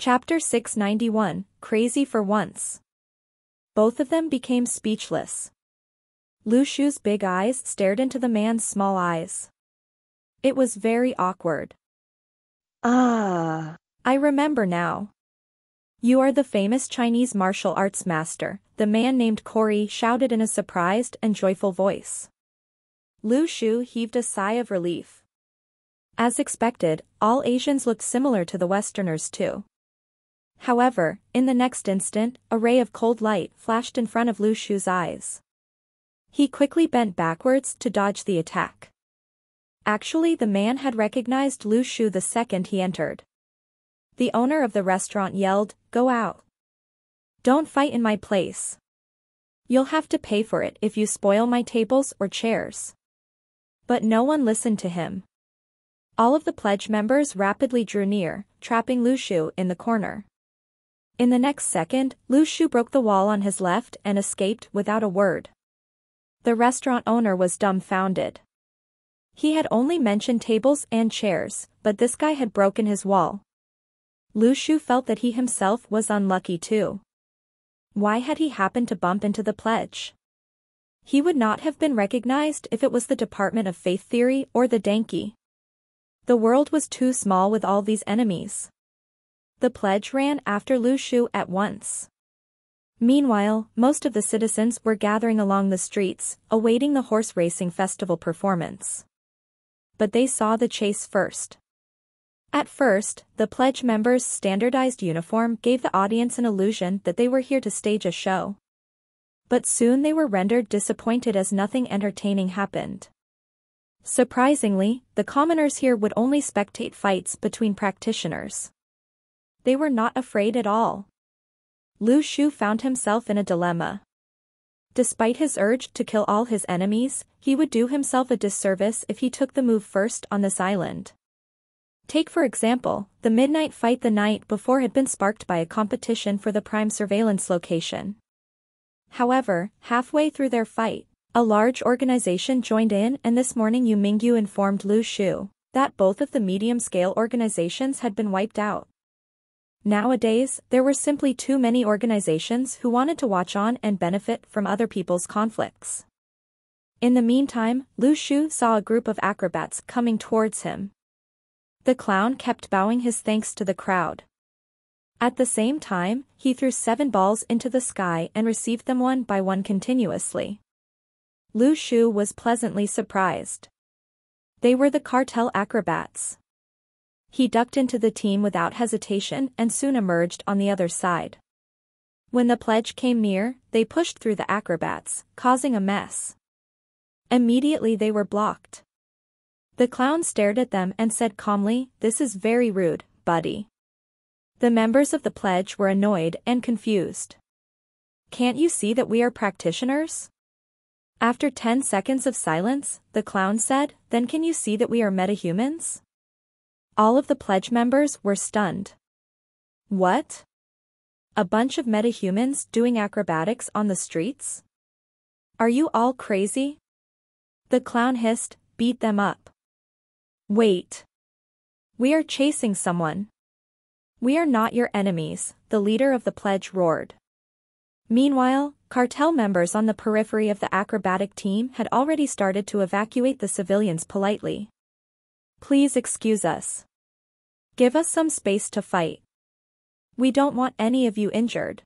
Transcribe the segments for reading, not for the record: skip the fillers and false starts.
Chapter 691, Crazy for Once. Both of them became speechless. Lu Shu's big eyes stared into the man's small eyes. It was very awkward. Ah, I remember now. You are the famous Chinese martial arts master, the man named Corey shouted in a surprised and joyful voice. Lu Shu heaved a sigh of relief. As expected, all Asians looked similar to the Westerners too. However, in the next instant, a ray of cold light flashed in front of Lu Shu's eyes. He quickly bent backwards to dodge the attack. Actually, the man had recognized Lu Shu the second he entered. The owner of the restaurant yelled, "Go out. Don't fight in my place. You'll have to pay for it if you spoil my tables or chairs." But no one listened to him. All of the pledge members rapidly drew near, trapping Lu Shu in the corner. In the next second, Lu Shu broke the wall on his left and escaped without a word. The restaurant owner was dumbfounded. He had only mentioned tables and chairs, but this guy had broken his wall. Lu Shu felt that he himself was unlucky too. Why had he happened to bump into the pledge? He would not have been recognized if it was the Department of Faith Theory or the Denki. The world was too small with all these enemies. The pledge ran after Lu Shu at once. Meanwhile, most of the citizens were gathering along the streets, awaiting the horse racing festival performance. But they saw the chase first. At first, the pledge members' standardized uniform gave the audience an illusion that they were here to stage a show. But soon they were rendered disappointed as nothing entertaining happened. Surprisingly, the commoners here would only spectate fights between practitioners. They were not afraid at all. Lu Shu found himself in a dilemma. Despite his urge to kill all his enemies, he would do himself a disservice if he took the move first on this island. Take for example, the midnight fight the night before had been sparked by a competition for the prime surveillance location. However, halfway through their fight, a large organization joined in, and this morning Yu Mingyu informed Lu Shu that both of the medium-scale organizations had been wiped out. Nowadays, there were simply too many organizations who wanted to watch on and benefit from other people's conflicts. In the meantime, Lu Shu saw a group of acrobats coming towards him. The clown kept bowing his thanks to the crowd. At the same time, he threw 7 balls into the sky and received them one by one continuously. Lu Shu was pleasantly surprised. They were the cartel acrobats. He ducked into the team without hesitation and soon emerged on the other side. When the pledge came near, they pushed through the acrobats, causing a mess. Immediately they were blocked. The clown stared at them and said calmly, "This is very rude, buddy." The members of the pledge were annoyed and confused. "Can't you see that we are practitioners?" After 10 seconds of silence, the clown said, "Then can you see that we are metahumans?" All of the pledge members were stunned. What? A bunch of metahumans doing acrobatics on the streets? Are you all crazy? The clown hissed, "Beat them up." Wait. We are chasing someone. We are not your enemies, the leader of the pledge roared. Meanwhile, cartel members on the periphery of the acrobatic team had already started to evacuate the civilians politely. "Please excuse us. Give us some space to fight. We don't want any of you injured."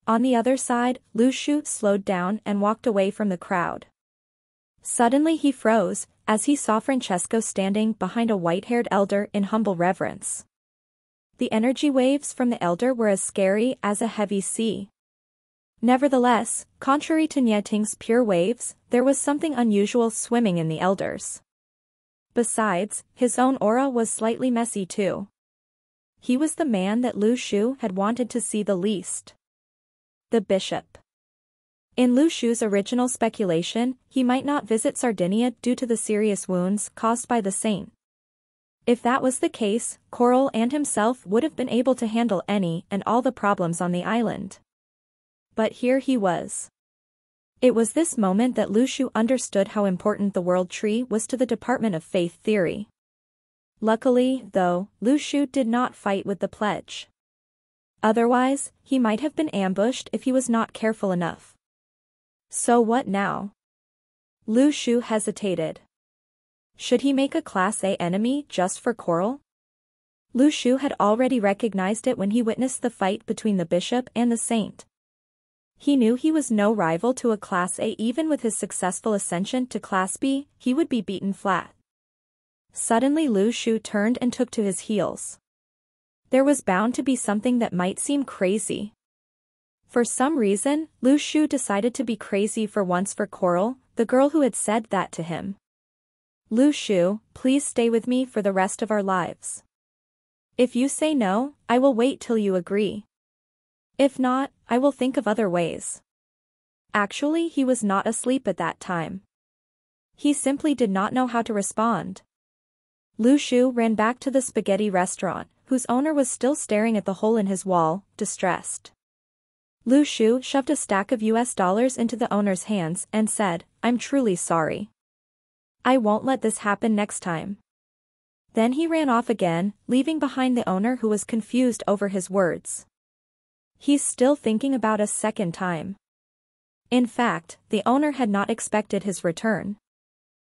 On the other side, Lu Shu slowed down and walked away from the crowd. Suddenly he froze, as he saw Francesco standing behind a white-haired elder in humble reverence. The energy waves from the elder were as scary as a heavy sea. Nevertheless, contrary to Nieting's pure waves, there was something unusual swimming in the elder's. Besides, his own aura was slightly messy too. He was the man that Lu Shu had wanted to see the least. The bishop. In Lu Shu's original speculation, he might not visit Sardinia due to the serious wounds caused by the saint. If that was the case, Coral and himself would have been able to handle any and all the problems on the island. But here he was. It was this moment that Lu Shu understood how important the World Tree was to the Department of Faith Theory. Luckily, though, Lu Shu did not fight with the pledge. Otherwise, he might have been ambushed if he was not careful enough. So what now? Lu Shu hesitated. Should he make a Class A enemy just for Coral? Lu Shu had already recognized it when he witnessed the fight between the bishop and the saint. He knew he was no rival to a Class A. Even with his successful ascension to Class B, he would be beaten flat. Suddenly Lu Shu turned and took to his heels. There was bound to be something that might seem crazy. For some reason, Lu Shu decided to be crazy for once for Coral, the girl who had said that to him. Lu Shu, please stay with me for the rest of our lives. If you say no, I will wait till you agree. If not, I will think of other ways. Actually, he was not asleep at that time. He simply did not know how to respond. Lu Shu ran back to the spaghetti restaurant, whose owner was still staring at the hole in his wall, distressed. Lu Shu shoved a stack of US dollars into the owner's hands and said, "I'm truly sorry. I won't let this happen next time." Then he ran off again, leaving behind the owner who was confused over his words. He's still thinking about a second time. In fact, the owner had not expected his return.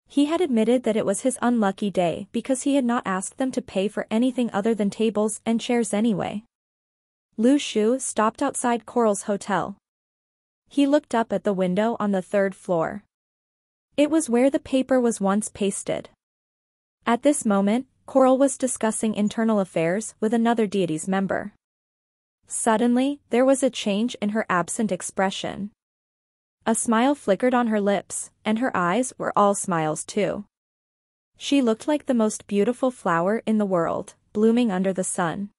He had admitted that it was his unlucky day because he had not asked them to pay for anything other than tables and chairs anyway. Lu Shu stopped outside Coral's hotel. He looked up at the window on the third floor. It was where the paper was once pasted. At this moment, Coral was discussing internal affairs with another deity's member. Suddenly, there was a change in her absent expression. A smile flickered on her lips, and her eyes were all smiles too. She looked like the most beautiful flower in the world, blooming under the sun.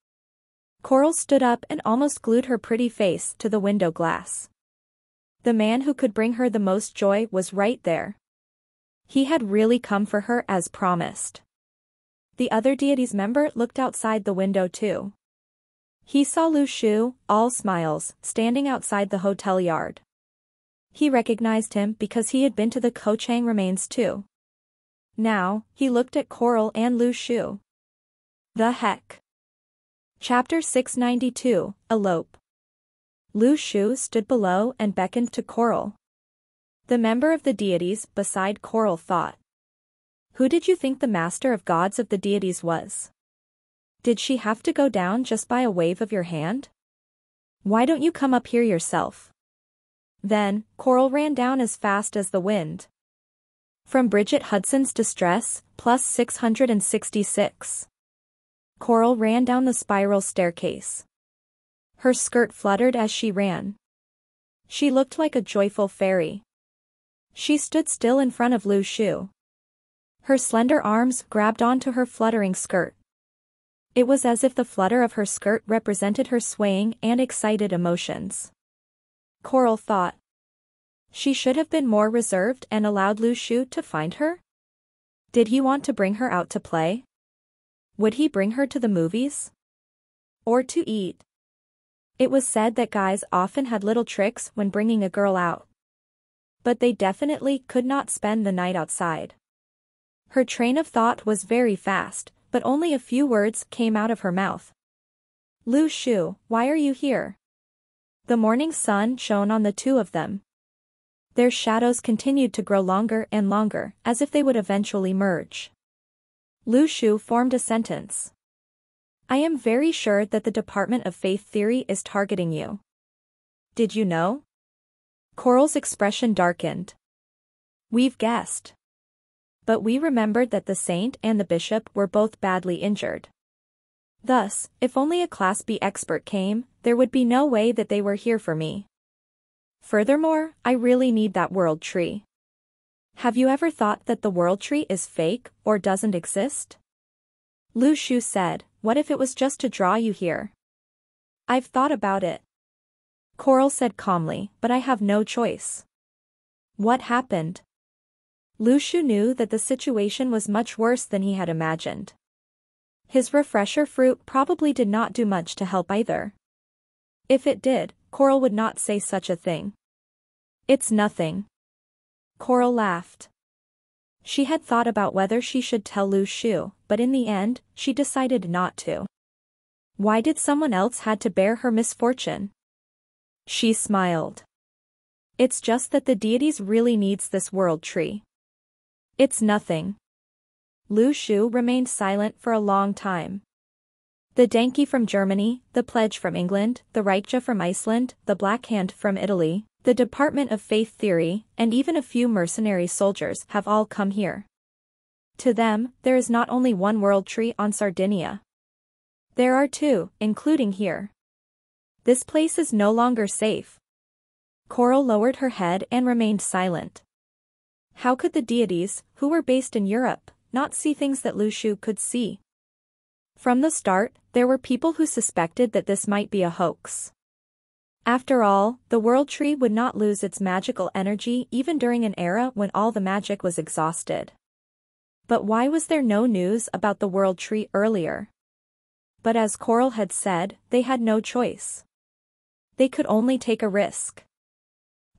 Coral stood up and almost glued her pretty face to the window glass. The man who could bring her the most joy was right there. He had really come for her as promised. The other deity's member looked outside the window too. He saw Lu Shu, all smiles, standing outside the hotel yard. He recognized him because he had been to the Kochang remains too. Now, he looked at Coral and Lu Shu. The heck? Chapter 692, Elope. Lu Shu stood below and beckoned to Coral. The member of the deities beside Coral thought. Who did you think the master of gods of the deities was? Did she have to go down just by a wave of your hand? Why don't you come up here yourself? Then, Coral ran down as fast as the wind. From Bridget Hudson's Distress, plus 666. Coral ran down the spiral staircase. Her skirt fluttered as she ran. She looked like a joyful fairy. She stood still in front of Lu Shu. Her slender arms grabbed onto her fluttering skirt. It was as if the flutter of her skirt represented her swaying and excited emotions. Coral thought. She should have been more reserved and allowed Lu Shu to find her? Did he want to bring her out to play? Would he bring her to the movies? Or to eat? It was said that guys often had little tricks when bringing a girl out. But they definitely could not spend the night outside. Her train of thought was very fast, but only a few words came out of her mouth. Lu Shu, why are you here? The morning sun shone on the two of them. Their shadows continued to grow longer and longer, as if they would eventually merge. Lu Shu formed a sentence. I am very sure that the Department of Faith Theory is targeting you. Did you know? Coral's expression darkened. We've guessed. But we remembered that the saint and the bishop were both badly injured. Thus, if only a Class B expert came, there would be no way that they were here for me. Furthermore, I really need that world tree. Have you ever thought that the world tree is fake or doesn't exist? Lu Shu said, what if it was just to draw you here? I've thought about it. Coral said calmly, but I have no choice. What happened? Lu Shu knew that the situation was much worse than he had imagined. His refresher fruit probably did not do much to help either. If it did, Coral would not say such a thing. It's nothing. Coral laughed. She had thought about whether she should tell Lu Shu, but in the end, she decided not to. Why did someone else had to bear her misfortune? She smiled. It's just that the deities really needs this world tree. It's nothing. Lu Shu remained silent for a long time. The Danke from Germany, the Pledge from England, the Reiche from Iceland, the Black Hand from Italy, the Department of Faith Theory, and even a few mercenary soldiers have all come here. To them, there is not only one world tree on Sardinia. There are two, including here. This place is no longer safe. Coral lowered her head and remained silent. How could the deities, who were based in Europe, not see things that Lu Shu could see? From the start, there were people who suspected that this might be a hoax. After all, the world tree would not lose its magical energy even during an era when all the magic was exhausted. But why was there no news about the world tree earlier? But as Coral had said, they had no choice. They could only take a risk.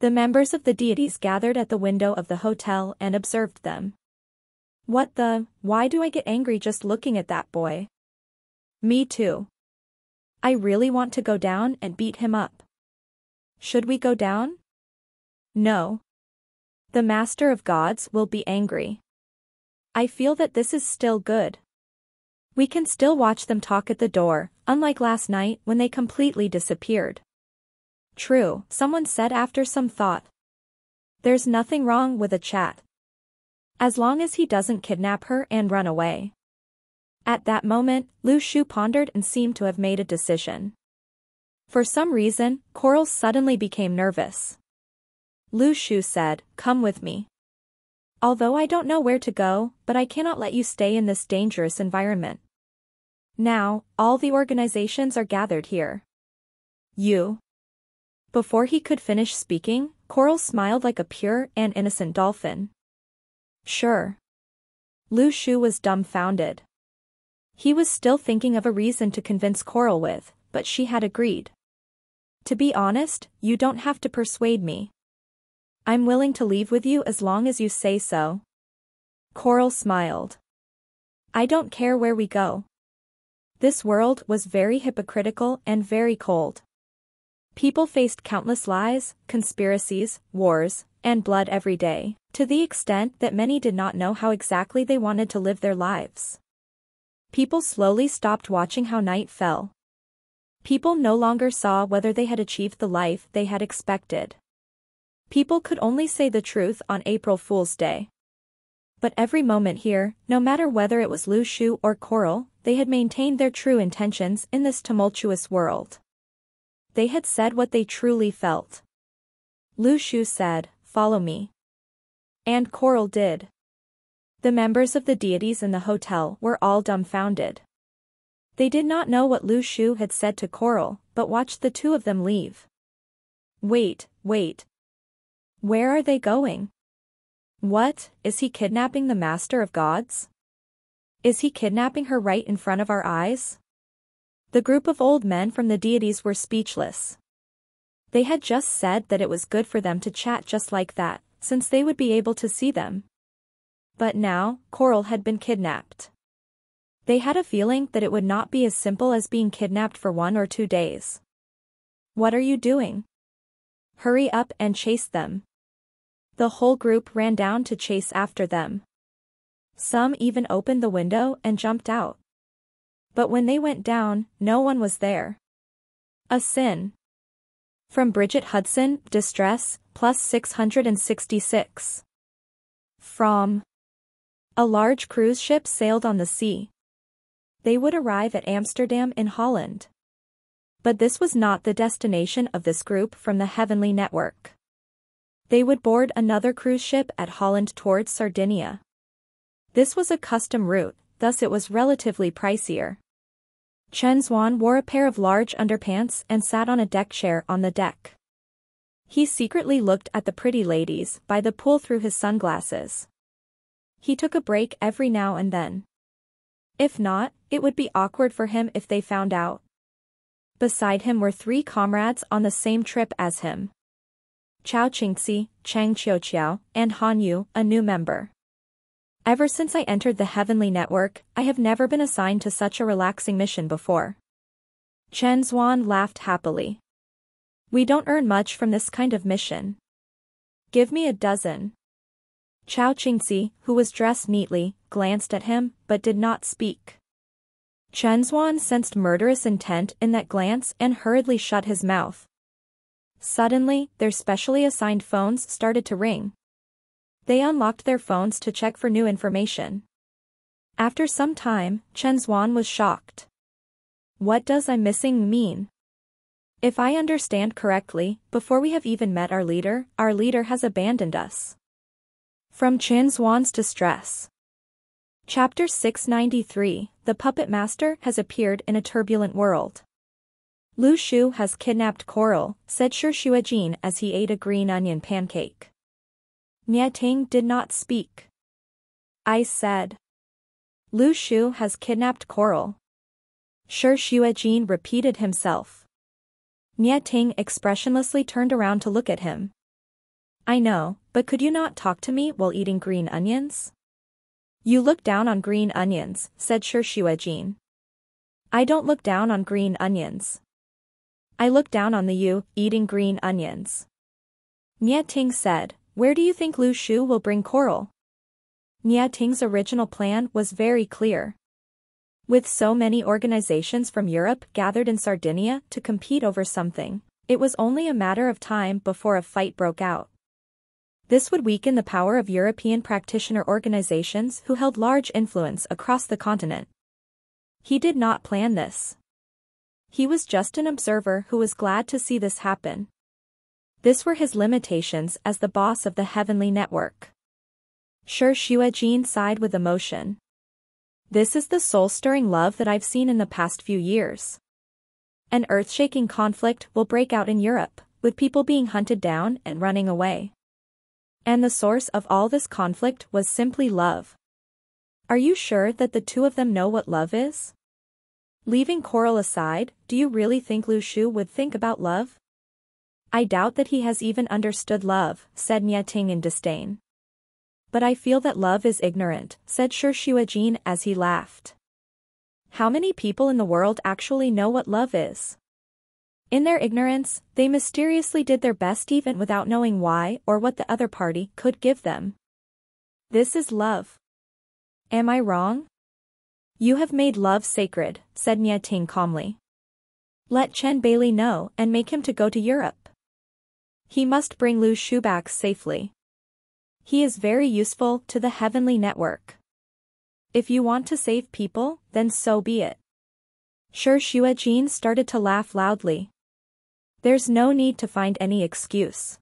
The members of the deities gathered at the window of the hotel and observed them. Why do I get angry just looking at that boy? Me too. I really want to go down and beat him up. Should we go down? No. The Master of Gods will be angry. I feel that this is still good. We can still watch them talk at the door, unlike last night when they completely disappeared. True, someone said after some thought. There's nothing wrong with a chat. As long as he doesn't kidnap her and run away. At that moment, Lu Shu pondered and seemed to have made a decision. For some reason, Coral suddenly became nervous. Lu Shu said, "Come with me. Although I don't know where to go, but I cannot let you stay in this dangerous environment. Now, all the organizations are gathered here. You." Before he could finish speaking, Coral smiled like a pure and innocent dolphin. Sure. Lu Shu was dumbfounded. He was still thinking of a reason to convince Coral with, but she had agreed. To be honest, you don't have to persuade me. I'm willing to leave with you as long as you say so. Coral smiled. I don't care where we go. This world was very hypocritical and very cold. People faced countless lies, conspiracies, wars, and blood every day, to the extent that many did not know how exactly they wanted to live their lives. People slowly stopped watching how night fell. People no longer saw whether they had achieved the life they had expected. People could only say the truth on April Fool's Day. But every moment here, no matter whether it was Lu Shu or Coral, they had maintained their true intentions in this tumultuous world. They had said what they truly felt. Lu Shu said, "Follow me." And Coral did. The members of the deities in the hotel were all dumbfounded. They did not know what Lu Shu had said to Coral, but watched the two of them leave. Wait. Where are they going? What, is he kidnapping the Master of Gods? Is he kidnapping her right in front of our eyes? The group of old men from the deities were speechless. They had just said that it was good for them to chat just like that, since they would be able to see them. But now, Coral had been kidnapped. They had a feeling that it would not be as simple as being kidnapped for 1 or 2 days. What are you doing? Hurry up and chase them. The whole group ran down to chase after them. Some even opened the window and jumped out. But when they went down, no one was there. A sin. From Bridget Hudson, Distress, plus 666. From. A large cruise ship sailed on the sea. They would arrive at Amsterdam in Holland. But this was not the destination of this group from the Heavenly Network. They would board another cruise ship at Holland towards Sardinia. This was a custom route, thus it was relatively pricier. Chen Xuan wore a pair of large underpants and sat on a deck chair on the deck. He secretly looked at the pretty ladies by the pool through his sunglasses. He took a break every now and then. If not, it would be awkward for him if they found out. Beside him were 3 comrades on the same trip as him. Chao Qingxi, Chang Qiuqiao, and Han Yu, a new member. Ever since I entered the Heavenly Network, I have never been assigned to such a relaxing mission before. Chen Zuan laughed happily. We don't earn much from this kind of mission. Give me a dozen. Chao Qingxi, who was dressed neatly, glanced at him, but did not speak. Chen Zuan sensed murderous intent in that glance and hurriedly shut his mouth. Suddenly, their specially assigned phones started to ring. They unlocked their phones to check for new information. After some time, Chen Zuan was shocked. What does "I'm missing" mean? If I understand correctly, before we have even met our leader has abandoned us. From Chen Zuan's distress. Chapter 693, The Puppet Master has appeared in a turbulent world. Lu Shu has kidnapped Coral, said Shi Xuejin as he ate a green onion pancake. Nie Ting did not speak. I said. Lu Shu has kidnapped Coral. Shi Xuejin repeated himself. Nie Ting expressionlessly turned around to look at him. I know, but could you not talk to me while eating green onions? You look down on green onions, said Shi Xuejin. I don't look down on green onions. I look down on you eating green onions. Nie Ting said, where do you think Lu Shu will bring Coral? Nie Ting's original plan was very clear. With so many organizations from Europe gathered in Sardinia to compete over something, it was only a matter of time before a fight broke out. This would weaken the power of European practitioner organizations who held large influence across the continent. He did not plan this. He was just an observer who was glad to see this happen. This were his limitations as the boss of the heavenly network. Shi Xuejin sighed with emotion. This is the soul-stirring love that I've seen in the past few years. An earth-shaking conflict will break out in Europe, with people being hunted down and running away. And the source of all this conflict was simply love. Are you sure that the two of them know what love is? Leaving Coral aside, do you really think Lu Shu would think about love? I doubt that he has even understood love, said Nie Ting in disdain. But I feel that love is ignorant, said Shi Xuejin as he laughed. How many people in the world actually know what love is? In their ignorance, they mysteriously did their best even without knowing why or what the other party could give them. This is love. Am I wrong? You have made love sacred, said Nie Ting calmly. Let Chen Bailey know and make him to go to Europe. He must bring Lu Shu back safely. He is very useful to the heavenly network. If you want to save people, then so be it. Shi Xuejin started to laugh loudly. There's no need to find any excuse.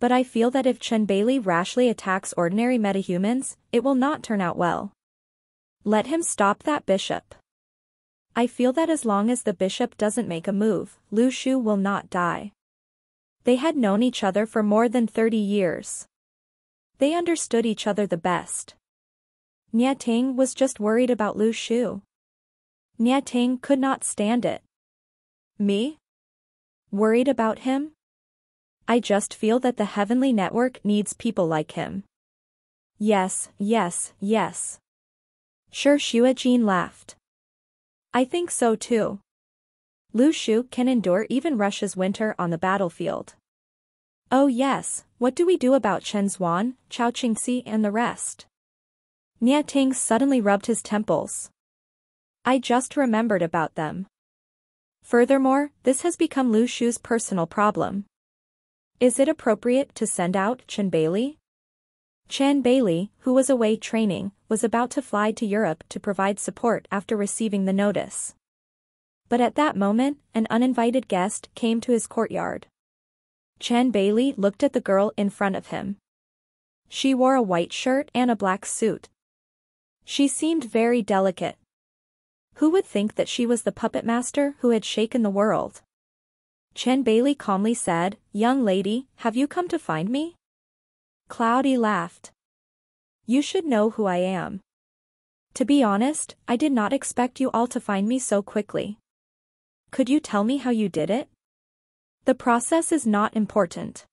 But I feel that if Chen Bailey rashly attacks ordinary metahumans, it will not turn out well. Let him stop that bishop. I feel that as long as the bishop doesn't make a move, Lu Shu will not die. They had known each other for more than 30 years. They understood each other the best. Nie Ting was just worried about Lu Shu. Nie Ting could not stand it. Me? Worried about him? I just feel that the heavenly network needs people like him. Yes, yes, yes. Shi Xuejin laughed. I think so too. Lu Shu can endure even Russia's winter on the battlefield. Oh yes, what do we do about Chen Zuan, Chao Qingxi and the rest? Nie Ting suddenly rubbed his temples. I just remembered about them. Furthermore, this has become Lu Shu's personal problem. Is it appropriate to send out Chen Bailey? Chen Bailey, who was away training, was about to fly to Europe to provide support after receiving the notice. But at that moment, an uninvited guest came to his courtyard. Chen Bailey looked at the girl in front of him. She wore a white shirt and a black suit. She seemed very delicate. Who would think that she was the puppet master who had shaken the world? Chen Bailey calmly said, "Young lady, have you come to find me?" Cloudy laughed. You should know who I am. To be honest, I did not expect you all to find me so quickly. Could you tell me how you did it? The process is not important.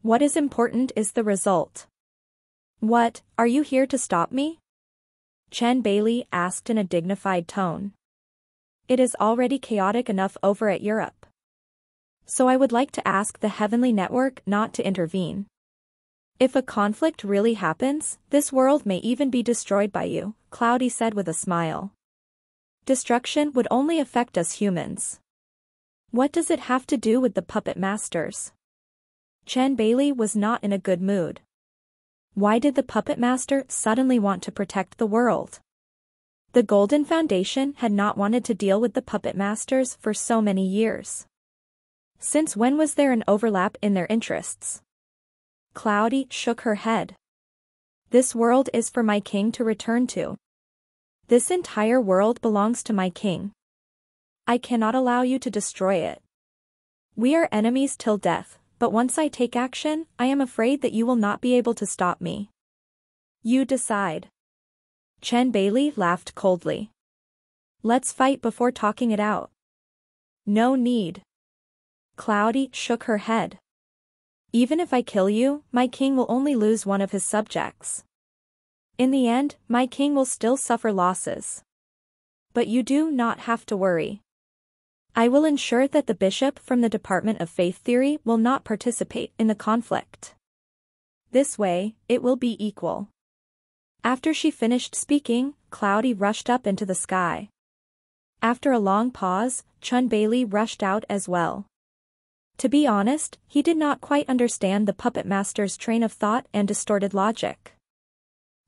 What is important is the result. What, are you here to stop me? Chen Bailey asked in a dignified tone. It is already chaotic enough over at Europe. So I would like to ask the Heavenly Network not to intervene. If a conflict really happens, this world may even be destroyed by you, Cloudy said with a smile. Destruction would only affect us humans. What does it have to do with the puppet masters? Chen Bailey was not in a good mood. Why did the puppet master suddenly want to protect the world? The Golden Foundation had not wanted to deal with the puppet masters for so many years. Since when was there an overlap in their interests? Cloudy shook her head. This world is for my king to return to. This entire world belongs to my king. I cannot allow you to destroy it. We are enemies till death, but once I take action, I am afraid that you will not be able to stop me. You decide. Chen Bailey laughed coldly. Let's fight before talking it out. No need. Cloudy shook her head. Even if I kill you, my king will only lose one of his subjects. In the end, my king will still suffer losses. But you do not have to worry. I will ensure that the bishop from the Department of Faith Theory will not participate in the conflict. This way, it will be equal. After she finished speaking, Cloudy rushed up into the sky. After a long pause, Chen Bailey rushed out as well. To be honest, he did not quite understand the puppet master's train of thought and distorted logic.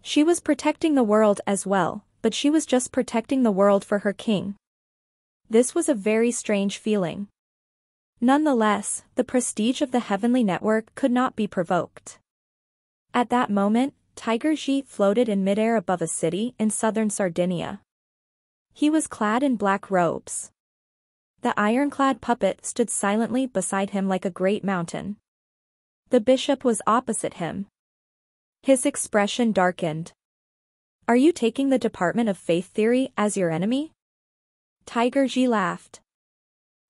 She was protecting the world as well, but she was just protecting the world for her king. This was a very strange feeling. Nonetheless, the prestige of the Heavenly Network could not be provoked. At that moment, Tiger Ji floated in midair above a city in southern Sardinia. He was clad in black robes. The ironclad puppet stood silently beside him like a great mountain. The bishop was opposite him. His expression darkened. Are you taking the Department of Faith Theory as your enemy? Tiger Ji laughed.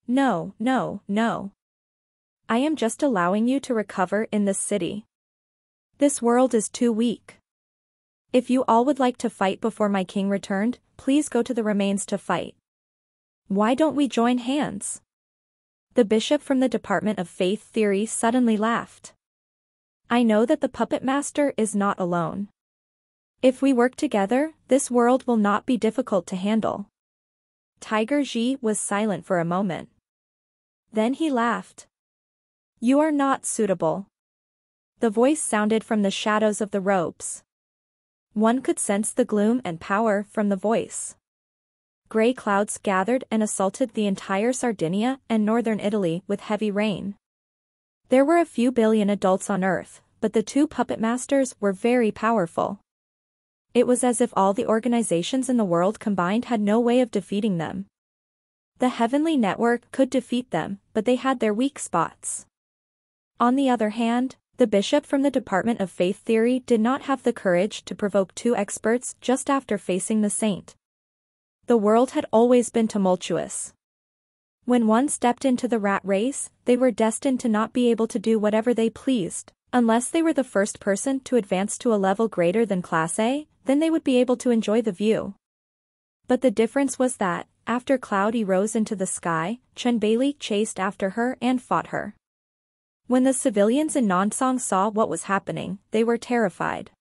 No, no, no. I am just allowing you to recover in this city. This world is too weak. If you all would like to fight before my king returned, please go to the remains to fight. Why don't we join hands? The bishop from the Department of Faith Theory suddenly laughed. I know that the puppet master is not alone. If we work together, this world will not be difficult to handle. Tiger Ji was silent for a moment. Then he laughed. You are not suitable. The voice sounded from the shadows of the robes. One could sense the gloom and power from the voice. Gray clouds gathered and assaulted the entire Sardinia and northern Italy with heavy rain. There were a few billion adults on Earth, but the two puppet masters were very powerful. It was as if all the organizations in the world combined had no way of defeating them. The Heavenly Network could defeat them, but they had their weak spots. On the other hand, the bishop from the Department of Faith Theory did not have the courage to provoke two experts just after facing the saint. The world had always been tumultuous. When one stepped into the rat race, they were destined to not be able to do whatever they pleased. Unless they were the first person to advance to a level greater than Class A, then they would be able to enjoy the view. But the difference was that, after Cloudy rose into the sky, Chen Bailey chased after her and fought her. When the civilians in Nansong saw what was happening, they were terrified.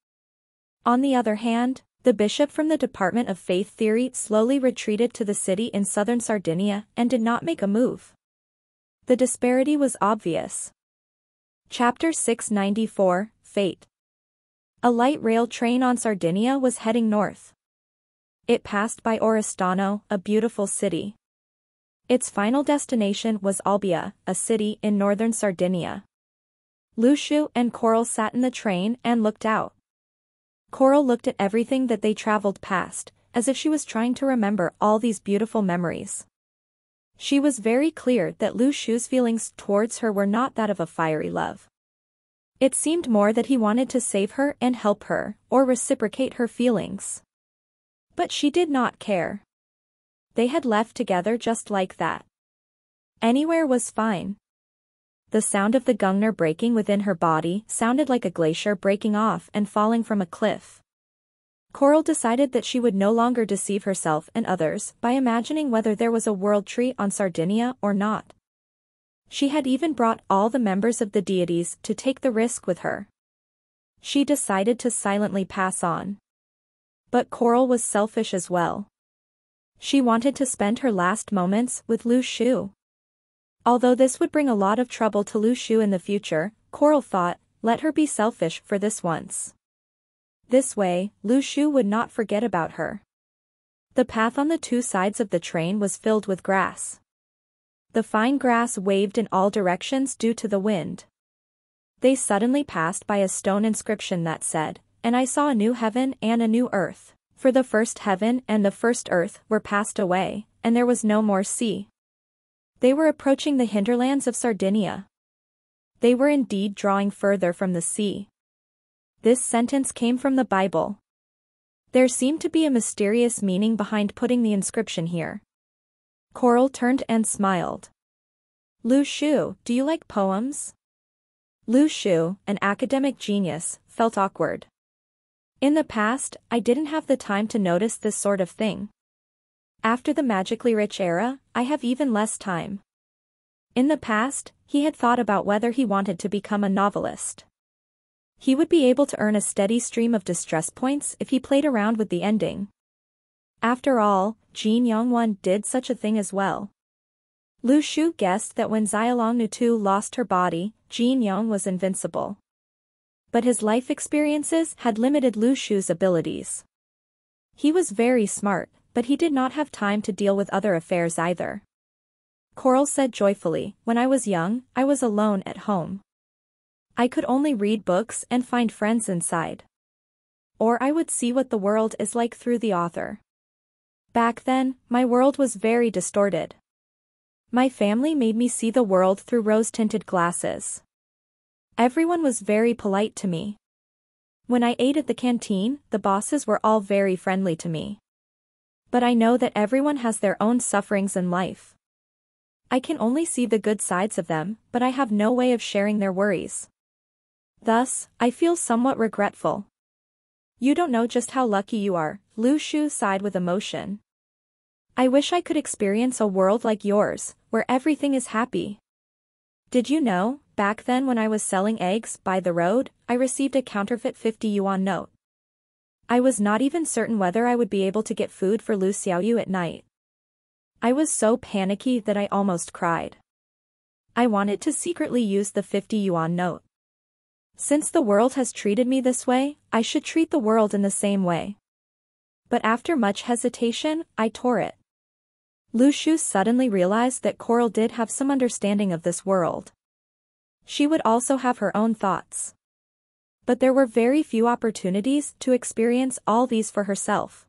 On the other hand, the bishop from the Department of Faith Theory slowly retreated to the city in southern Sardinia and did not make a move. The disparity was obvious. Chapter 694, Fate. A light rail train on Sardinia was heading north. It passed by Oristano, a beautiful city. Its final destination was Albia, a city in northern Sardinia. Luciu and Coral sat in the train and looked out. Coral looked at everything that they traveled past, as if she was trying to remember all these beautiful memories. She was very clear that Luciu's feelings towards her were not that of a fiery love. It seemed more that he wanted to save her and help her, or reciprocate her feelings. But she did not care. They had left together just like that. Anywhere was fine. The sound of the Gungner breaking within her body sounded like a glacier breaking off and falling from a cliff. Coral decided that she would no longer deceive herself and others by imagining whether there was a world tree on Sardinia or not. She had even brought all the members of the deities to take the risk with her. She decided to silently pass on. But Coral was selfish as well. She wanted to spend her last moments with Lu Shu. Although this would bring a lot of trouble to Lu Shu in the future, Coral thought, let her be selfish for this once. This way, Lu Shu would not forget about her. The path on the two sides of the train was filled with grass. The fine grass waved in all directions due to the wind. They suddenly passed by a stone inscription that said, "And I saw a new heaven and a new earth, for the first heaven and the first earth were passed away, and there was no more sea." They were approaching the hinterlands of Sardinia. They were indeed drawing further from the sea. This sentence came from the Bible. There seemed to be a mysterious meaning behind putting the inscription here. Coral turned and smiled. Lu Shu, do you like poems? Lu Shu, an academic genius, felt awkward. In the past, I didn't have the time to notice this sort of thing. After the magically rich era, I have even less time. In the past, he had thought about whether he wanted to become a novelist. He would be able to earn a steady stream of distress points if he played around with the ending. After all, Jin Yongwon did such a thing as well. Lu Shu guessed that when Xialong Nutu lost her body, Jin Yong was invincible. But his life experiences had limited Lu Shu's abilities. He was very smart, but he did not have time to deal with other affairs either. Coral said joyfully, when I was young, I was alone at home. I could only read books and find friends inside. Or I would see what the world is like through the author. Back then, my world was very distorted. My family made me see the world through rose-tinted glasses. Everyone was very polite to me. When I ate at the canteen, the bosses were all very friendly to me. But I know that everyone has their own sufferings in life. I can only see the good sides of them, but I have no way of sharing their worries. Thus, I feel somewhat regretful. You don't know just how lucky you are, Lu Shu sighed with emotion. I wish I could experience a world like yours, where everything is happy. Did you know, back then when I was selling eggs by the road, I received a counterfeit 50 yuan note. I was not even certain whether I would be able to get food for Lu Xiaoyu at night. I was so panicky that I almost cried. I wanted to secretly use the 50 yuan note. Since the world has treated me this way, I should treat the world in the same way. But after much hesitation, I tore it. Lu Shu suddenly realized that Coral did have some understanding of this world. She would also have her own thoughts. But there were very few opportunities to experience all these for herself.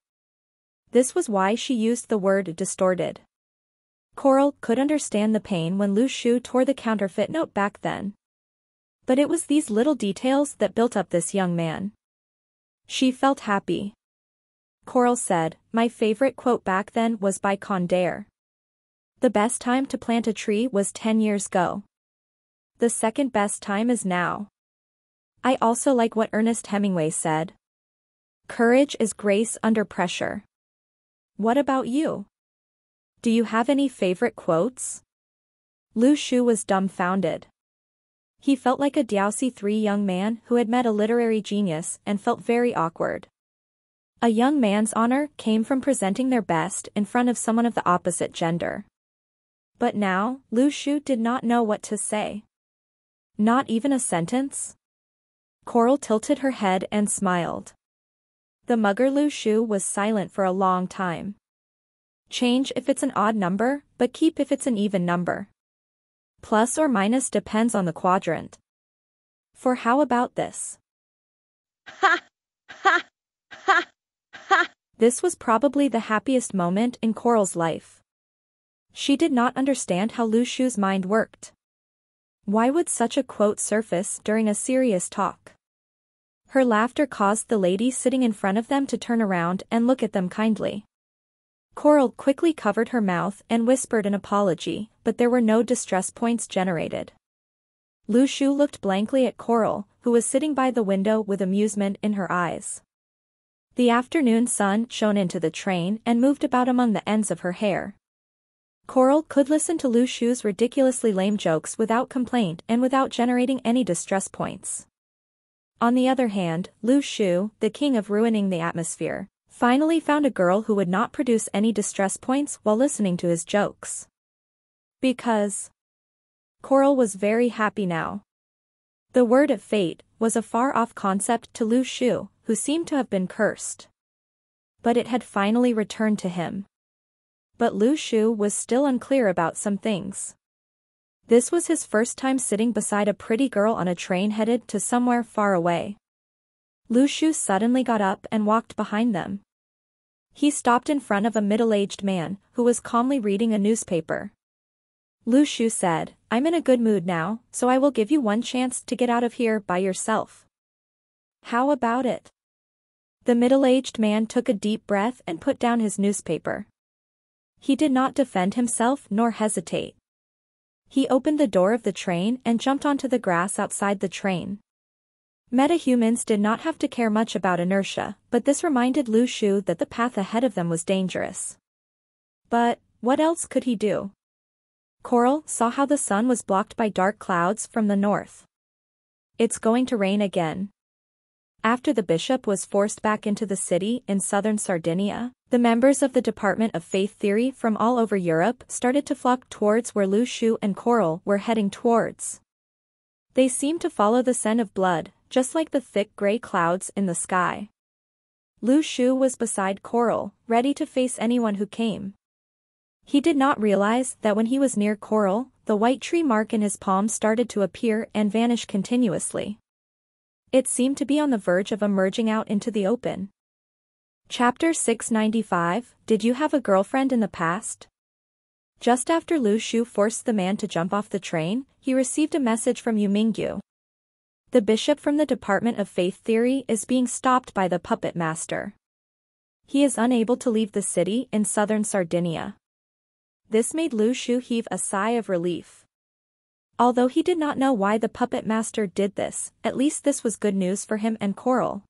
This was why she used the word distorted. Coral could understand the pain when Lu Shu tore the counterfeit note back then. But it was these little details that built up this young man. She felt happy. Coral said, my favorite quote back then was by Condare. The best time to plant a tree was 10 years ago. The second best time is now. I also like what Ernest Hemingway said. Courage is grace under pressure. What about you? Do you have any favorite quotes? Lu Shu was dumbfounded. He felt like a Diaosi 3 young man who had met a literary genius and felt very awkward. A young man's honor came from presenting their best in front of someone of the opposite gender. But now, Lu Shu did not know what to say. Not even a sentence? Coral tilted her head and smiled. The mugger Lu Shu was silent for a long time. Change if it's an odd number, but keep if it's an even number. Plus or minus depends on the quadrant. For how about this? Ha! Ha! Ha! Ha! This was probably the happiest moment in Coral's life. She did not understand how Lu Shu's mind worked. Why would such a quote surface during a serious talk? Her laughter caused the lady sitting in front of them to turn around and look at them kindly. Coral quickly covered her mouth and whispered an apology, but there were no distress points generated. Lu Shu looked blankly at Coral, who was sitting by the window with amusement in her eyes. The afternoon sun shone into the train and moved about among the ends of her hair. Coral could listen to Lu Shu's ridiculously lame jokes without complaint and without generating any distress points. On the other hand, Lu Shu, the king of ruining the atmosphere, finally found a girl who would not produce any distress points while listening to his jokes. Because Coral was very happy now. The word of fate was a far-off concept to Lu Shu, who seemed to have been cursed. But it had finally returned to him. But Lu Shu was still unclear about some things. This was his first time sitting beside a pretty girl on a train headed to somewhere far away. Lu Shu suddenly got up and walked behind them. He stopped in front of a middle-aged man, who was calmly reading a newspaper. Lu Shu said, "I'm in a good mood now, so I will give you one chance to get out of here by yourself. How about it?" The middle-aged man took a deep breath and put down his newspaper. He did not defend himself nor hesitate. He opened the door of the train and jumped onto the grass outside the train. Metahumans did not have to care much about inertia, but this reminded Lu Shu that the path ahead of them was dangerous. But what else could he do? Coral saw how the sun was blocked by dark clouds from the north. It's going to rain again. After the bishop was forced back into the city in southern Sardinia, the members of the Department of Faith Theory from all over Europe started to flock towards where Lu Shu and Coral were heading towards. They seemed to follow the scent of blood, just like the thick gray clouds in the sky. Lu Shu was beside Coral, ready to face anyone who came. He did not realize that when he was near Coral, the white tree mark in his palm started to appear and vanish continuously. It seemed to be on the verge of emerging out into the open. Chapter 695, Did you have a girlfriend in the past? Just after Lu Shu forced the man to jump off the train, he received a message from Yu Mingyu. The bishop from the Department of Faith Theory is being stopped by the puppet master. He is unable to leave the city in southern Sardinia. This made Lu Shu heave a sigh of relief. Although he did not know why the puppet master did this, at least this was good news for him and Coral.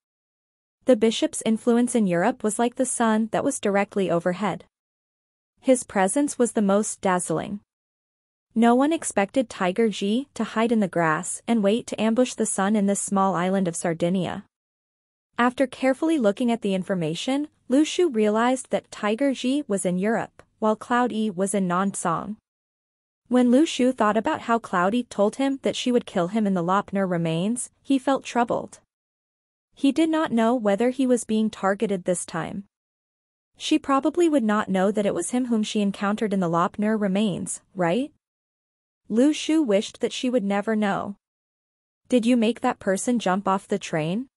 The bishop's influence in Europe was like the sun that was directly overhead. His presence was the most dazzling. No one expected Tiger Ji to hide in the grass and wait to ambush the sun in this small island of Sardinia. After carefully looking at the information, Lu Shu realized that Tiger Ji was in Europe, while Cloudy was in Nansong. When Lu Shu thought about how Cloudy told him that she would kill him in the Lopner remains, he felt troubled. He did not know whether he was being targeted this time. She probably would not know that it was him whom she encountered in the Lopner remains, right? Lu Shu wished that she would never know. Did you make that person jump off the train?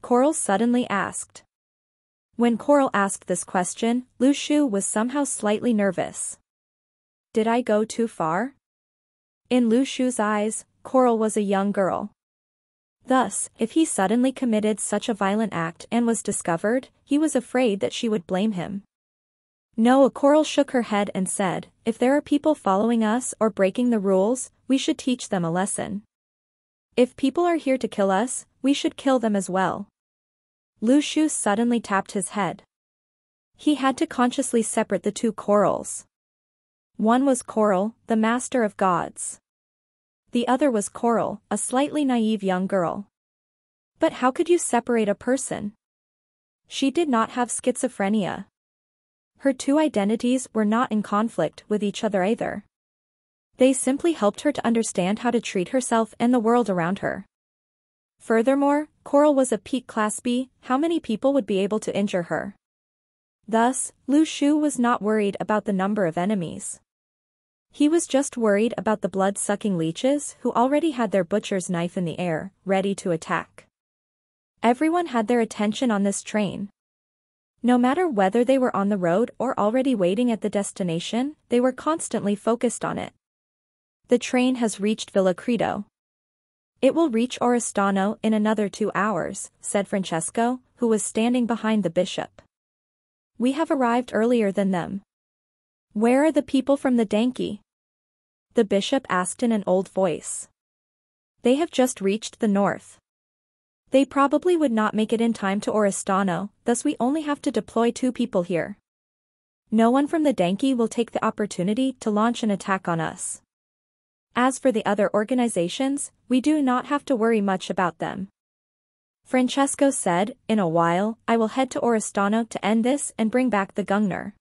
Coral suddenly asked. When Coral asked this question, Lu Shu was somehow slightly nervous. Did I go too far? In Lu Shu's eyes, Coral was a young girl. Thus, if he suddenly committed such a violent act and was discovered, he was afraid that she would blame him. No, Coral shook her head and said, if there are people following us or breaking the rules, we should teach them a lesson. If people are here to kill us, we should kill them as well. Lu Shu suddenly tapped his head. He had to consciously separate the two Corals. One was Coral, the master of gods. The other was Coral, a slightly naive young girl. But how could you separate a person? She did not have schizophrenia. Her two identities were not in conflict with each other either. They simply helped her to understand how to treat herself and the world around her. Furthermore, Coral was a peak class B, how many people would be able to injure her? Thus, Lu Shu was not worried about the number of enemies. He was just worried about the blood-sucking leeches who already had their butcher's knife in the air, ready to attack. Everyone had their attention on this train. No matter whether they were on the road or already waiting at the destination, they were constantly focused on it. The train has reached Villa Credo. It will reach Oristano in another 2 hours, said Francesco, who was standing behind the bishop. We have arrived earlier than them. Where are the people from the Danki? The bishop asked in an old voice. They have just reached the north. They probably would not make it in time to Oristano, thus we only have to deploy 2 people here. No one from the Denki will take the opportunity to launch an attack on us. As for the other organizations, we do not have to worry much about them. Francesco said, in a while, I will head to Oristano to end this and bring back the Gungner.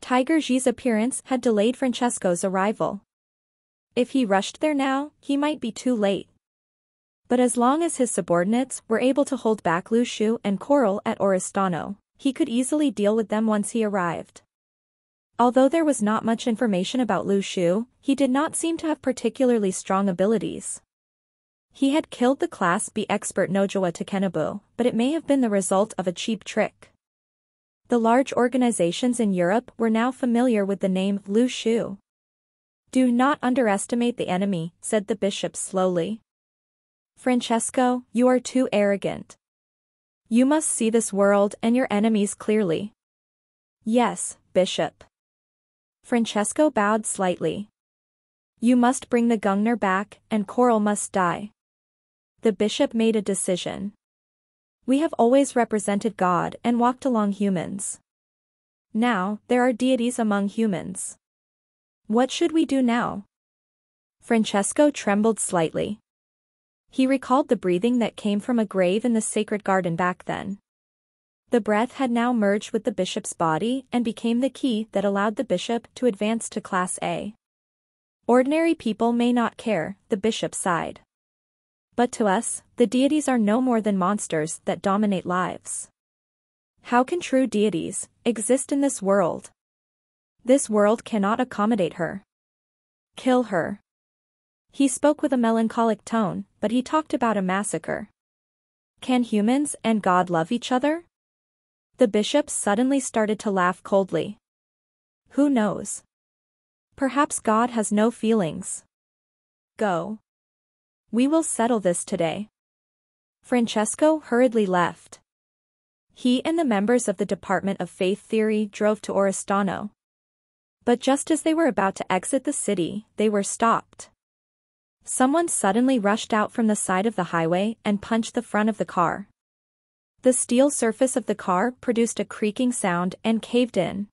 Tiger Ji's appearance had delayed Francesco's arrival. If he rushed there now, he might be too late. But as long as his subordinates were able to hold back Lu Shu and Coral at Oristano, he could easily deal with them once he arrived. Although there was not much information about Lu Shu, he did not seem to have particularly strong abilities. He had killed the Class B expert Nojawa Takenabu, but it may have been the result of a cheap trick. The large organizations in Europe were now familiar with the name Lu Shu. Do not underestimate the enemy, said the bishop slowly. Francesco, you are too arrogant. You must see this world and your enemies clearly. Yes, bishop. Francesco bowed slightly. You must bring the Gungner back, and Coral must die. The bishop made a decision. We have always represented God and walked along humans. Now, there are deities among humans. What should we do now? Francesco trembled slightly. He recalled the breathing that came from a grave in the sacred garden back then. The breath had now merged with the bishop's body and became the key that allowed the bishop to advance to Class A. Ordinary people may not care, the bishop sighed. But to us, the deities are no more than monsters that dominate lives. How can true deities exist in this world? This world cannot accommodate her. Kill her. He spoke with a melancholic tone, but he talked about a massacre. Can humans and God love each other? The bishop suddenly started to laugh coldly. Who knows? Perhaps God has no feelings. Go. We will settle this today. Francesco hurriedly left. He and the members of the Department of Faith Theory drove to Oristano. But just as they were about to exit the city, they were stopped. Someone suddenly rushed out from the side of the highway and punched the front of the car. The steel surface of the car produced a creaking sound and caved in.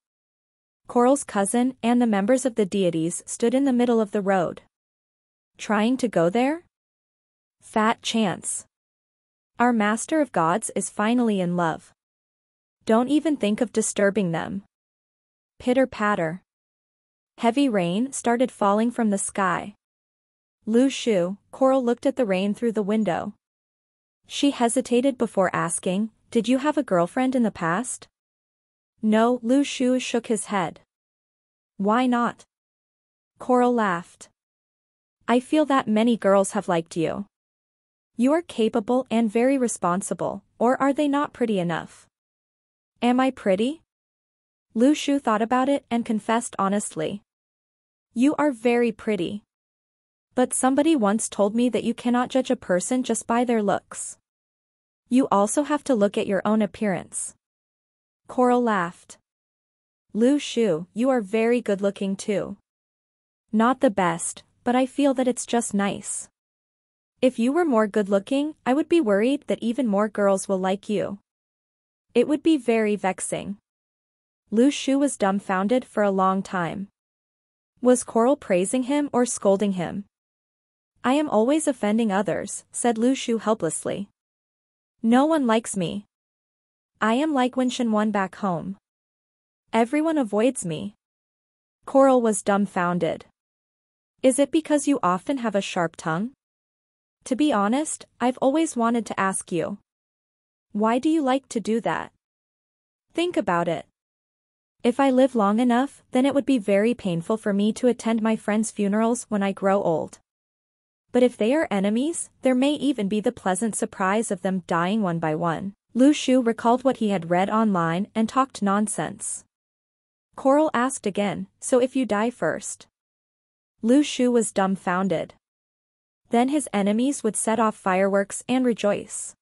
Coral's cousin and the members of the deities stood in the middle of the road. Trying to go there? Fat chance. Our Master of Gods is finally in love. Don't even think of disturbing them. Pitter-patter. Heavy rain started falling from the sky. Lu Shu, Coral looked at the rain through the window. She hesitated before asking, did you have a girlfriend in the past? No, Lu Shu shook his head. Why not? Coral laughed. I feel that many girls have liked you. You are capable and very responsible, or are they not pretty enough? Am I pretty? Lu Shu thought about it and confessed honestly. You are very pretty. But somebody once told me that you cannot judge a person just by their looks. You also have to look at your own appearance. Coral laughed. Lu Shu, you are very good-looking too. Not the best, but I feel that it's just nice. If you were more good-looking, I would be worried that even more girls will like you. It would be very vexing. Lu Shu was dumbfounded for a long time. Was Coral praising him or scolding him? I am always offending others, said Lu Shu helplessly. No one likes me. I am like Wen Shenwan back home. Everyone avoids me. Coral was dumbfounded. Is it because you often have a sharp tongue? To be honest, I've always wanted to ask you. Why do you like to do that? Think about it. If I live long enough, then it would be very painful for me to attend my friends' funerals when I grow old. But if they are enemies, there may even be the pleasant surprise of them dying one by one. Lu Shu recalled what he had read online and talked nonsense. Coral asked again, so if you die first? Lu Shu was dumbfounded. Then his enemies would set off fireworks and rejoice.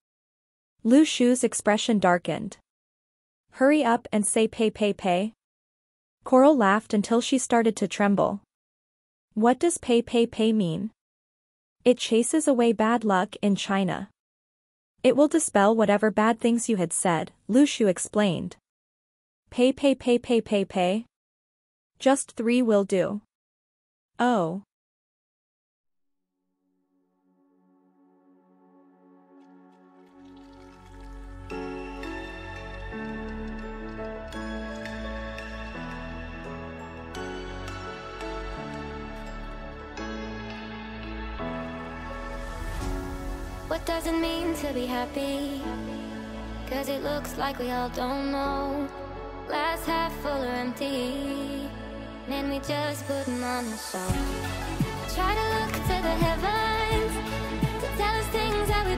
Lu Shu's expression darkened. Hurry up and say pay pay pay. Coral laughed until she started to tremble. What does pay pay pay mean? It chases away bad luck in China. It will dispel whatever bad things you had said, Lu Shu explained. Pay. Just 3 will do. Oh. What does it mean to be happy? 'Cause it looks like we all don't know. Glass half full or empty. Man, we just putting on a show. Try to look to the heavens to tell us things that we